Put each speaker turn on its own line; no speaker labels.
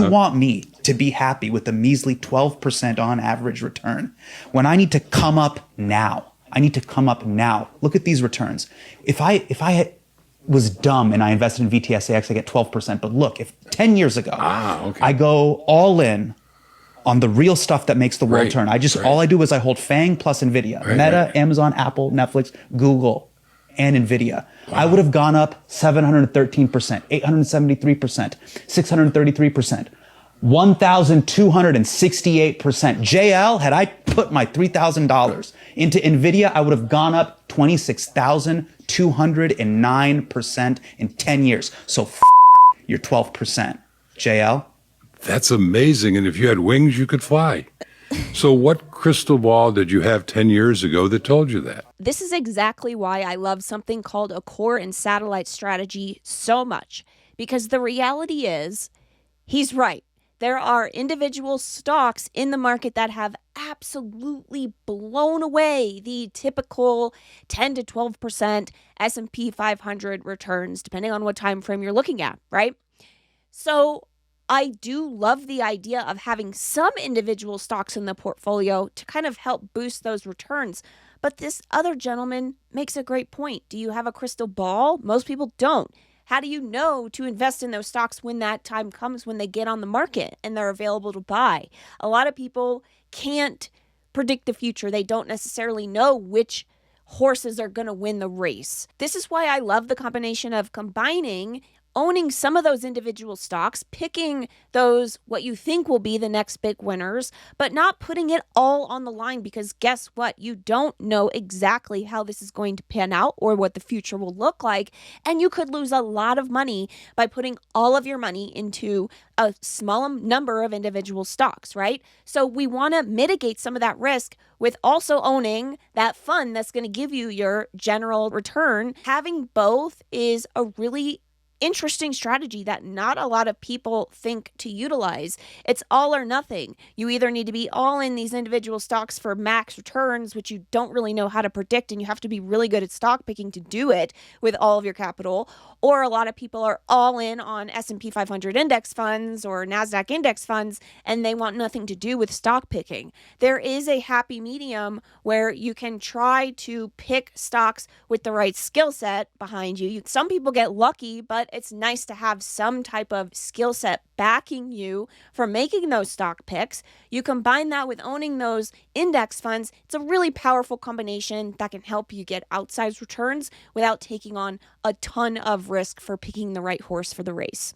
You want me to be happy with a measly 12% on average return when I need to come up now. I need to come up now. Look at these returns. If I was dumb and I invested in VTSAX, I get 12%. But look, if 10 years ago, I go all in on the real stuff that makes the world turn. All I do is I hold FANG plus NVIDIA, Meta, Amazon, Apple, Netflix, Google, and NVIDIA. I would have gone up 713%, 873%, 633%, 1,268%. JL, had I put my $3,000 into NVIDIA, I would have gone up 26,209% in 10 years. So your 12%. JL?
That's amazing. And if you had wings, you could fly. So what crystal ball did you have 10 years ago that told you that?
This is exactly why I love something called a core and satellite strategy so much. Because the reality is, he's right. There are individual stocks in the market that have absolutely blown away the typical 10 to 12% S&P 500 returns, depending on what time frame you're looking at, right? So I do love the idea of having some individual stocks in the portfolio to kind of help boost those returns. But this other gentleman makes a great point. Do you have a crystal ball? Most people don't. How do you know to invest in those stocks when that time comes, when they get on the market and they're available to buy? A lot of people can't predict the future. They don't necessarily know which horses are going to win the race. This is why I love the combination of combining owning some of those individual stocks, picking those what you think will be the next big winners, but not putting it all on the line, because guess what? You don't know exactly how this is going to pan out or what the future will look like. And you could lose a lot of money by putting all of your money into a small number of individual stocks, right? So we want to mitigate some of that risk with also owning that fund that's going to give you your general return. Having both is a really interesting strategy that not a lot of people think to utilize. It's all or nothing. You either need to be all in these individual stocks for max returns, which you don't really know how to predict, and you have to be really good at stock picking to do it with all of your capital. Or a lot of people are all in on S&P 500 index funds or NASDAQ index funds, and they want nothing to do with stock picking. There is a happy medium where you can try to pick stocks with the right skill set behind you. Some people get lucky, but it's nice to have some type of skill set backing you for making those stock picks. You combine that with owning those index funds. It's a really powerful combination that can help you get outsized returns without taking on a ton of risk for picking the right horse for the race.